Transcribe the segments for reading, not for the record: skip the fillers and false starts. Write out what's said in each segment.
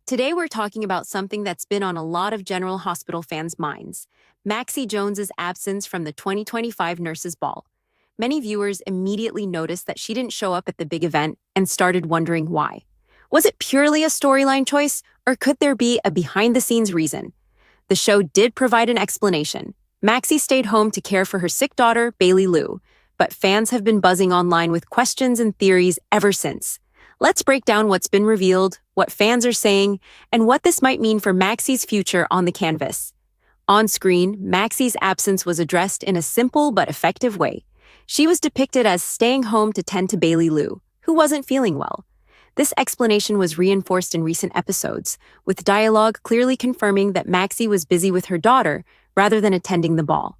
Today we're talking about something that's been on a lot of General Hospital fans' minds, Maxie Jones's absence from the 2025 Nurses Ball. Many viewers immediately noticed that she didn't show up at the big event and started wondering why. Was it purely a storyline choice, or could there be a behind-the-scenes reason? The show did provide an explanation. Maxie stayed home to care for her sick daughter, Bailey Lou, but fans have been buzzing online with questions and theories ever since. Let's break down what's been revealed, what fans are saying, and what this might mean for Maxie's future on the canvas. On screen, Maxie's absence was addressed in a simple but effective way. She was depicted as staying home to tend to Bailey Lou, who wasn't feeling well. This explanation was reinforced in recent episodes, with dialogue clearly confirming that Maxie was busy with her daughter rather than attending the ball.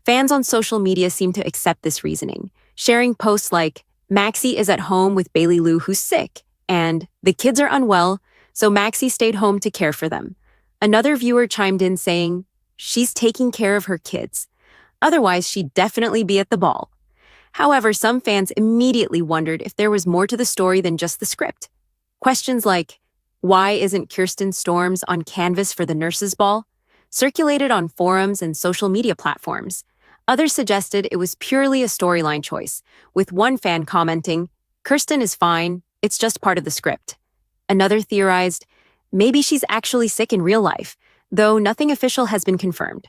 Fans on social media seem to accept this reasoning, sharing posts like, "Maxie is at home with Bailey Lou who's sick," and "The kids are unwell, so Maxie stayed home to care for them." Another viewer chimed in saying, "She's taking care of her kids. Otherwise, she'd definitely be at the ball." However, some fans immediately wondered if there was more to the story than just the script. Questions like, "Why isn't Kirsten Storms on canvas for the Nurses Ball?" circulated on forums and social media platforms. Others suggested it was purely a storyline choice, with one fan commenting, "Kirsten is fine, it's just part of the script." Another theorized, maybe she's actually sick in real life, though nothing official has been confirmed.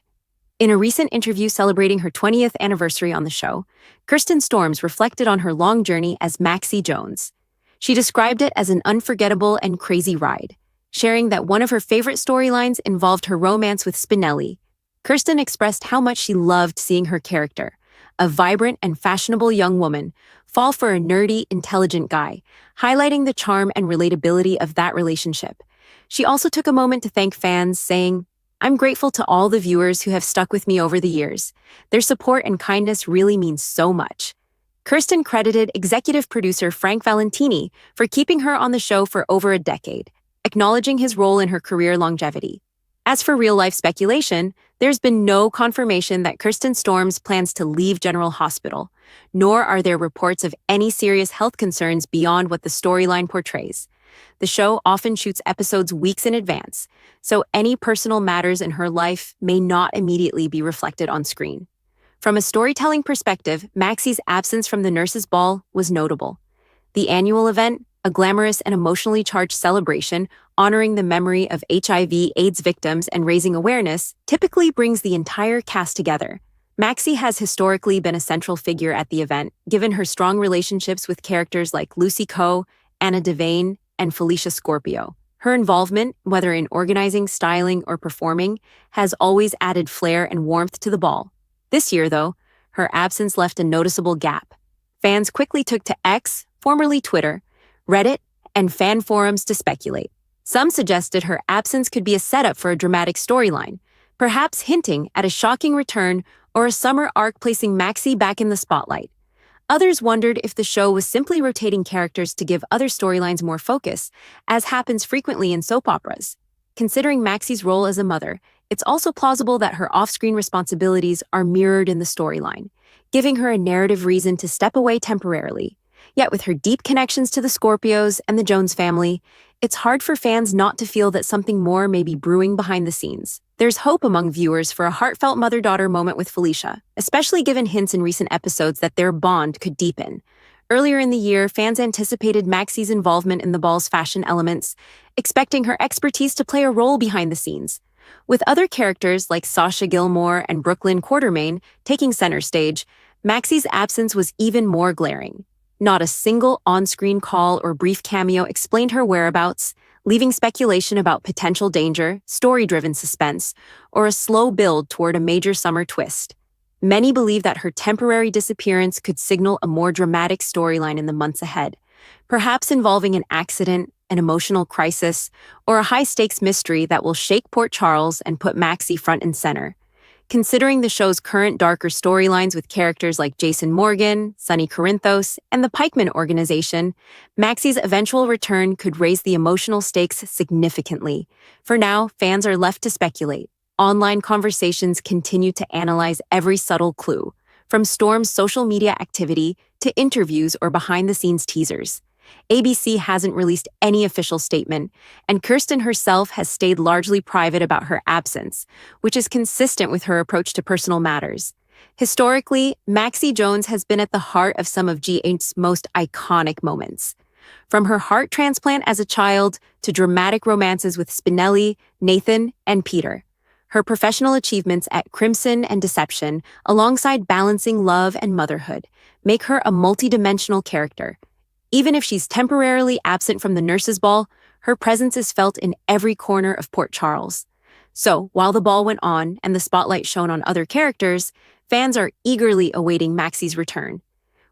In a recent interview celebrating her 20th anniversary on the show, Kirsten Storms reflected on her long journey as Maxie Jones. She described it as an unforgettable and crazy ride, sharing that one of her favorite storylines involved her romance with Spinelli. Kirsten expressed how much she loved seeing her character, a vibrant and fashionable young woman, fall for a nerdy, intelligent guy, highlighting the charm and relatability of that relationship. She also took a moment to thank fans, saying, "I'm grateful to all the viewers who have stuck with me over the years. Their support and kindness really means so much." Kirsten credited executive producer Frank Valentini for keeping her on the show for over a decade, acknowledging his role in her career longevity. As for real-life speculation, there's been no confirmation that Kirsten Storms plans to leave General Hospital, nor are there reports of any serious health concerns beyond what the storyline portrays. The show often shoots episodes weeks in advance, so any personal matters in her life may not immediately be reflected on screen. From a storytelling perspective, Maxie's absence from the Nurses Ball was notable. The annual event, a glamorous and emotionally charged celebration honoring the memory of HIV/AIDS victims and raising awareness, typically brings the entire cast together. Maxie has historically been a central figure at the event, given her strong relationships with characters like Lucy Coe, Anna Devane, and Felicia Scorpio. Her involvement, whether in organizing, styling, or performing, has always added flair and warmth to the ball. This year, though, her absence left a noticeable gap. Fans quickly took to X, formerly Twitter, Reddit, and fan forums to speculate. Some suggested her absence could be a setup for a dramatic storyline, perhaps hinting at a shocking return or a summer arc placing Maxie back in the spotlight. Others wondered if the show was simply rotating characters to give other storylines more focus, as happens frequently in soap operas. Considering Maxie's role as a mother, it's also plausible that her off-screen responsibilities are mirrored in the storyline, giving her a narrative reason to step away temporarily. Yet with her deep connections to the Scorpios and the Jones family, it's hard for fans not to feel that something more may be brewing behind the scenes. There's hope among viewers for a heartfelt mother-daughter moment with Felicia, especially given hints in recent episodes that their bond could deepen. Earlier in the year, fans anticipated Maxie's involvement in the ball's fashion elements, expecting her expertise to play a role behind the scenes. With other characters like Sasha Gilmore and Brooklyn Quartermain taking center stage, Maxie's absence was even more glaring. Not a single on-screen call or brief cameo explained her whereabouts, leaving speculation about potential danger, story-driven suspense, or a slow build toward a major summer twist. Many believe that her temporary disappearance could signal a more dramatic storyline in the months ahead, perhaps involving an accident, an emotional crisis, or a high-stakes mystery that will shake Port Charles and put Maxie front and center. Considering the show's current darker storylines with characters like Jason Morgan, Sonny Corinthos, and the Pikeman organization, Maxie's eventual return could raise the emotional stakes significantly. For now, fans are left to speculate. Online conversations continue to analyze every subtle clue, from Storm's social media activity to interviews or behind-the-scenes teasers. ABC hasn't released any official statement, and Kirsten herself has stayed largely private about her absence, which is consistent with her approach to personal matters. Historically, Maxie Jones has been at the heart of some of G8's most iconic moments. From her heart transplant as a child to dramatic romances with Spinelli, Nathan, and Peter. Her professional achievements at Crimson and Deception, alongside balancing love and motherhood, make her a multidimensional character. Even if she's temporarily absent from the nurses' ball, her presence is felt in every corner of Port Charles. So, while the ball went on and the spotlight shone on other characters, fans are eagerly awaiting Maxie's return.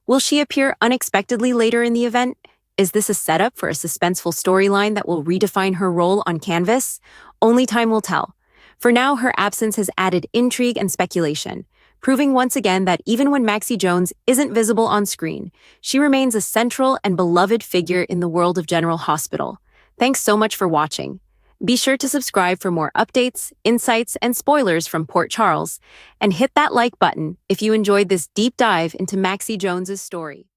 Will she appear unexpectedly later in the event? Is this a setup for a suspenseful storyline that will redefine her role on canvas? Only time will tell. For now, her absence has added intrigue and speculation, proving once again that even when Maxie Jones isn't visible on screen, she remains a central and beloved figure in the world of General Hospital. Thanks so much for watching. Be sure to subscribe for more updates, insights, and spoilers from Port Charles, and hit that like button if you enjoyed this deep dive into Maxie Jones's story.